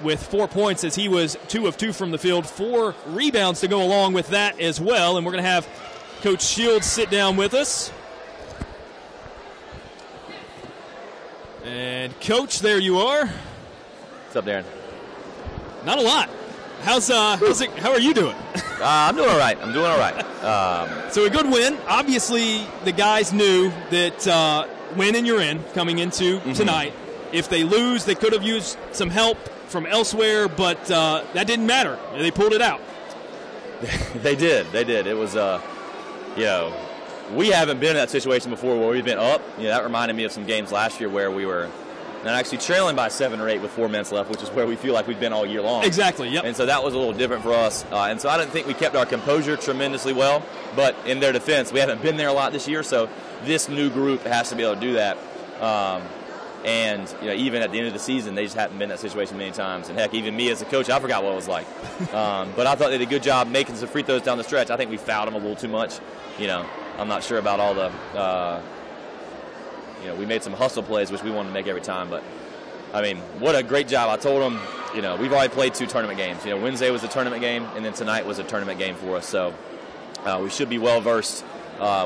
with 4 points as he was 2 of 2 from the field. 4 rebounds to go along with that as well. And we're going to have Coach Shields sit down with us. And, Coach, there you are. What's up, Darren? Not a lot. How's it? How are you doing? I'm doing all right. So a good win. Obviously, the guys knew that win and you're in coming into tonight. If they lose, they could have used some help from elsewhere, but that didn't matter. They pulled it out. They did. It was, we haven't been in that situation before where we've been up. That reminded me of some games last year where we were not actually trailing by 7 or 8 with 4 minutes left, which is where we feel like we've been all year long. Exactly, yep. And so that was a little different for us. And so I didn't think we kept our composure tremendously well. But in their defense, we haven't been there a lot this year, so this new group has to be able to do that. And even at the end of the season, they just haven't been in that situation many times. And heck, even me as a coach, I forgot what it was like. But I thought they did a good job making some free throws down the stretch. I think we fouled them a little too much. I'm not sure about all the we made some hustle plays, which we wanted to make every time. But, what a great job. I told them, we've already played 2 tournament games. Wednesday was a tournament game, and then tonight was a tournament game for us. So we should be well-versed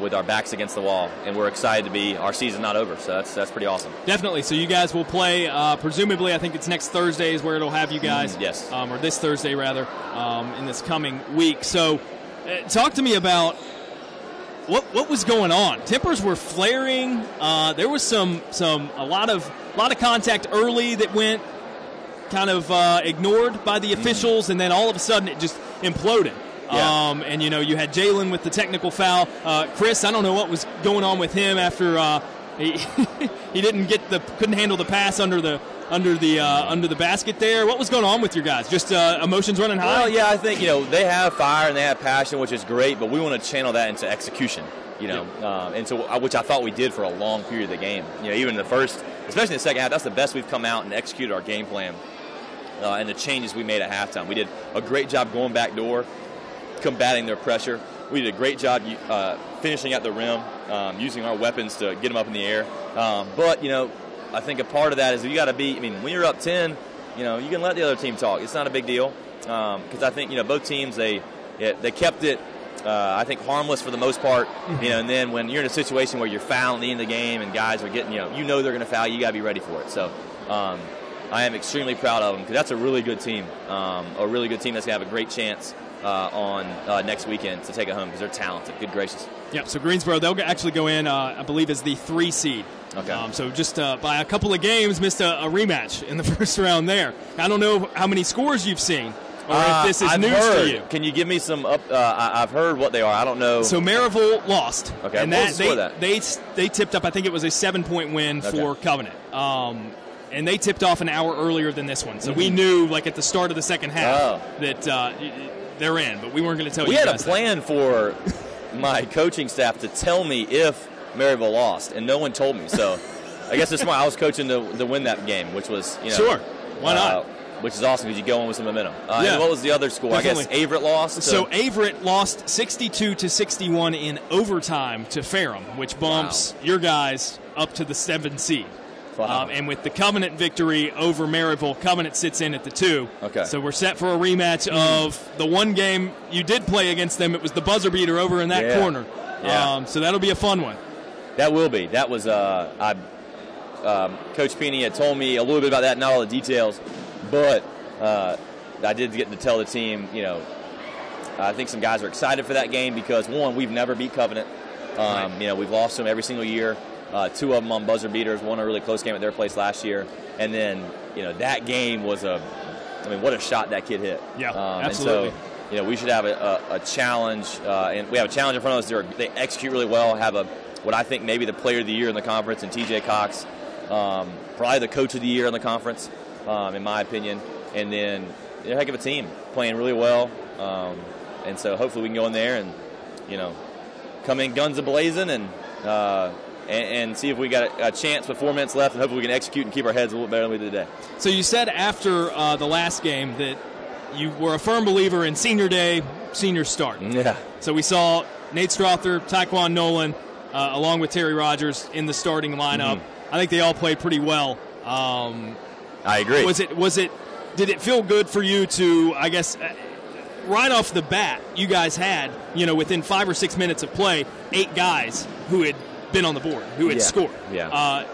with our backs against the wall, and we're excited to be. Our season's not over, so that's pretty awesome. Definitely. So you guys will play, presumably, I think it's next Thursday is where it'll have you guys. Yes. Or this Thursday, rather, in this coming week. So talk to me about what was going on. Tempers were flaring. There was a lot of contact early that went kind of ignored by the officials, and then all of a sudden it just imploded. Yeah. And you had Jalen with the technical foul. Chris, I don't know what was going on with him after he couldn't handle the pass under the basket there. What was going on with your guys? Just emotions running high? Well, yeah, I think they have fire and they have passion, which is great, but we want to channel that into execution. And so which I thought we did for a long period of the game. Even in the first, especially in the second half, that's the best we've come out and executed our game plan. And the changes we made at halftime. We did a great job going back door, combating their pressure. We did a great job finishing at the rim, using our weapons to get them up in the air. But I think a part of that is you got to be. When you're up 10, you can let the other team talk. It's not a big deal because I think both teams they kept it. I think harmless for the most part. And then when you're in a situation where you're fouling at the end of the game and guys are getting they're going to foul, you got to be ready for it. So I am extremely proud of them because that's a really good team, a really good team that's going to have a great chance on next weekend to take it home because they're talented. Good gracious. Yeah, so Greensboro, they'll actually go in, I believe, as the 3 seed. Okay. So just by a couple of games, missed a rematch in the first round there. I don't know how many scores you've seen or if this is I've news heard. to you. Can you give me some I've heard what they are. I don't know. So Maryville lost. Okay, and what was the score of that? They tipped up, I think it was a 7-point win for Covenant. And they tipped off an hour earlier than this one. So we knew, at the start of the second half, that they're in. But we weren't going to tell you. We had a plan for my coaching staff to tell me if Maryville lost, and no one told me. So I guess it's smart. I was coaching to win that game, which was, Sure. Why not? Which is awesome because you go in with some momentum. Yeah. And what was the other score? Definitely. I guess Averett lost. So Averett lost 62-61 in overtime to Ferrum, which bumps your guys up to the 7th seed. Wow. And with the Covenant victory over Maryville, Covenant sits in at the 2. Okay. So we're set for a rematch of the one game you did play against them. It was the buzzer beater over in that corner. Yeah. So that'll be a fun one. That will be. That was Coach Peeney had told me a little bit about that, not all the details, but I did get to tell the team, I think some guys are excited for that game because, one, we've never beat Covenant. We've lost them every single year. 2 of them on buzzer beaters, one a really close game at their place last year. And then, that game was what a shot that kid hit. Yeah, absolutely. And so, we should have a challenge, and we have a challenge in front of us. They execute really well, have what I think maybe the player of the year in the conference, and TJ Cox, probably the coach of the year in the conference, in my opinion. And then they're a heck of a team, playing really well. And so hopefully we can go in there and, come in guns a-blazing and see if we got a chance with 4 minutes left, and hopefully we can execute and keep our heads a little better than we did today. So you said after the last game that you were a firm believer in senior day, senior start. Yeah. So we saw Nate Strother, Taekwon Nolan, along with Terry Rogers in the starting lineup. I think they all played pretty well. I agree. Was it did it feel good for you to, I guess, right off the bat, you guys had, within 5 or 6 minutes of play, 8 guys who had been on the board, who had scored. Yeah.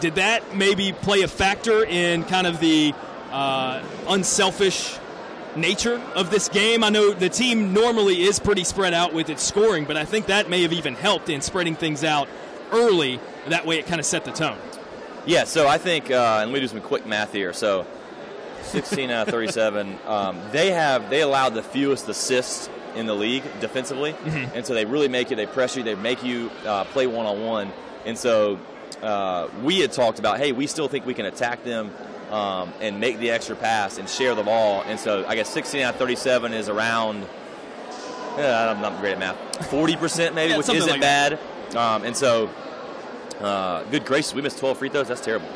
Did that maybe play a factor in kind of the unselfish nature of this game? I know the team normally is pretty spread out with its scoring, but I think that may have even helped in spreading things out early. That way it kind of set the tone. Yeah, so I think, and let me do some quick math here. So 16 out of 37, they allowed the fewest assists in the league defensively, and so they really they pressure you, they make you play one-on-one. And so we had talked about, hey, we still think we can attack them and make the extra pass and share the ball. And so I guess 16 out of 37 is around, I'm not great at math, 40% maybe, which isn't like bad. And so, good gracious, we missed 12 free throws? That's terrible.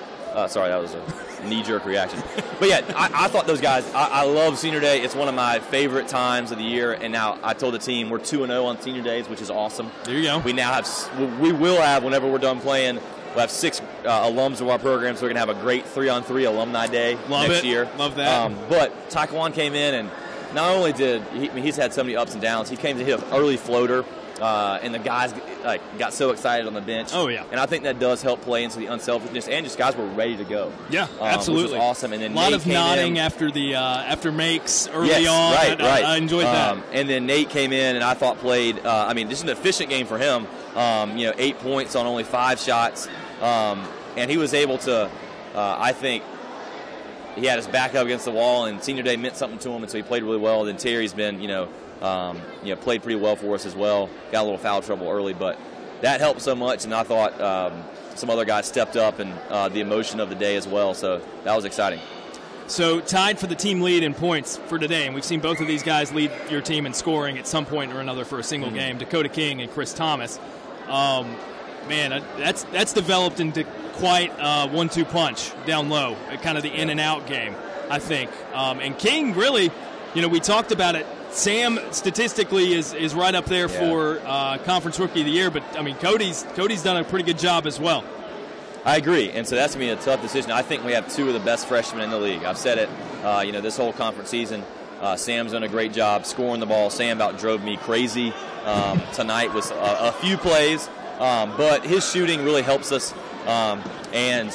Sorry, that was a knee-jerk reaction. But, yeah, I thought those guys, I love Senior Day. It's one of my favorite times of the year. And now I told the team we're 2-0 on Senior Days, which is awesome. There you go. We will have, whenever we're done playing, we'll have 6 alums of our program, so we're going to have a great 3-on-3 alumni day next year. Love that. But Taekwondo came in, and not only did he's had so many ups and downs, he came to hit an early floater, and the guys got so excited on the bench. Oh, yeah. And I think that does help play into the unselfishness, and just guys were ready to go. Yeah, absolutely. Which was awesome. And then a lot Nate of nodding after makes early on. Right. I enjoyed that. And then Nate came in, and I thought played, this is an efficient game for him. 8 points on only 5 shots. And he was able to, I think, he had his back up against the wall, and Senior Day meant something to him, and so he played really well. Then Terry's been, played pretty well for us as well. Got a little foul trouble early, but that helped so much, and I thought some other guys stepped up, and the emotion of the day as well, so that was exciting. So tied for the team lead in points for today, and we've seen both of these guys lead your team in scoring at some point or another for a single game, Dakota King and Chris Thomas. Man, that's developed into quite a 1-2 punch down low, kind of the in and out game, I think. And King really, we talked about it. Sam statistically is right up there for Conference Rookie of the Year, but I mean Cody's done a pretty good job as well. I agree, and so that's going to be a tough decision. I think we have 2 of the best freshmen in the league. I've said it, this whole conference season. Sam's done a great job scoring the ball. Sam about drove me crazy tonight with a few plays. But his shooting really helps us, and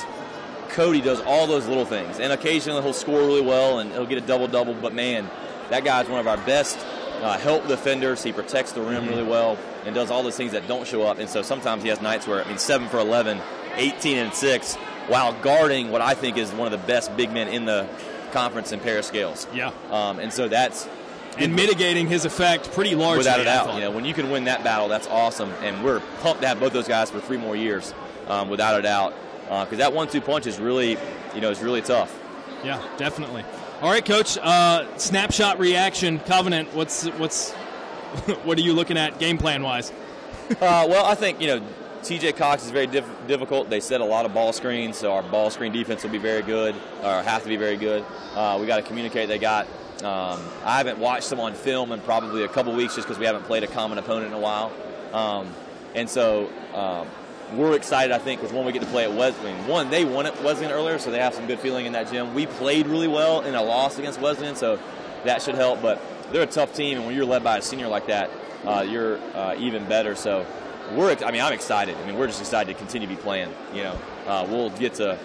Cody does all those little things. And occasionally he'll score really well, and he'll get a double-double. But, man, that guy's one of our best help defenders. He protects the rim really well and does all those things that don't show up. And so sometimes he has nights where, 7 for 11, 18 and 6, while guarding what I think is one of the best big men in the conference in Paris Scales. Yeah. And so that's... And mitigating his effect pretty largely. Without a doubt. When you can win that battle, that's awesome. And we're pumped to have both those guys for 3 more years, without a doubt. Because that 1-2 punch is really, is really tough. Yeah, definitely. All right, Coach. Snapshot reaction, Covenant. What are you looking at game plan wise? Well, I think TJ Cox is very difficult. They set a lot of ball screens, so our ball screen defense will be very good, or have to be very good. We got to communicate. They got. I haven't watched them on film in probably a couple weeks just because we haven't played a common opponent in a while. And so we're excited, I think, with when we get to play at Wesleyan. One, they won at Wesleyan earlier, so they have some good feeling in that gym. We played really well in a loss against Wesleyan, so that should help. But they're a tough team, and when you're led by a senior like that, you're even better. So I'm excited. We're just excited to continue to be playing. We'll get to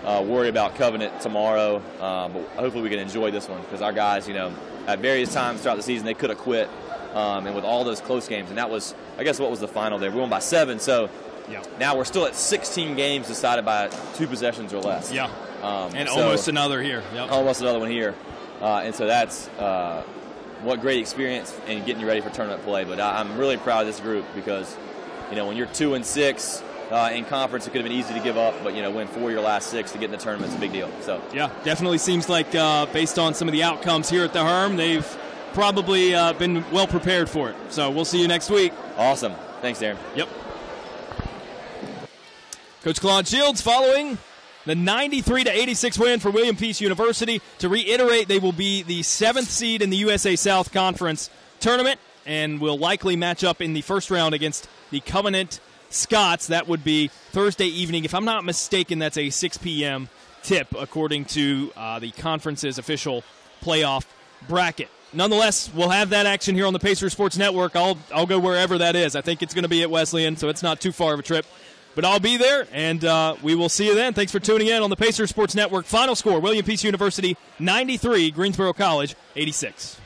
worry about Covenant tomorrow, but hopefully we can enjoy this one because our guys, at various times throughout the season, they could have quit, and with all those close games, and that was, I guess, what was the final day? We won by 7, so now we're still at 16 games decided by 2 possessions or less. Yeah, and almost another here. Yep. Almost another one here, and so that's what great experience and getting you ready for tournament play. But I'm really proud of this group because, when you're 2-6. In conference, it could have been easy to give up, but win 4 of your last 6 to get in the tournament is a big deal. So yeah, definitely seems like based on some of the outcomes here at the Herm, they've probably been well prepared for it. So we'll see you next week. Awesome, thanks, Darren. Yep. Coach Claude Shields following the 93-86 win for William Peace University. To reiterate, they will be the 7th seed in the USA South Conference tournament and will likely match up in the first round against the Covenant Scots. That would be Thursday evening. If I'm not mistaken, that's a 6 p.m. tip, according to the conference's official playoff bracket. Nonetheless, we'll have that action here on the Pacer Sports Network. I'll go wherever that is. I think it's going to be at Wesleyan, so it's not too far of a trip. But I'll be there, and we will see you then. Thanks for tuning in on the Pacer Sports Network. Final score, William Peace University 93, Greensboro College 86.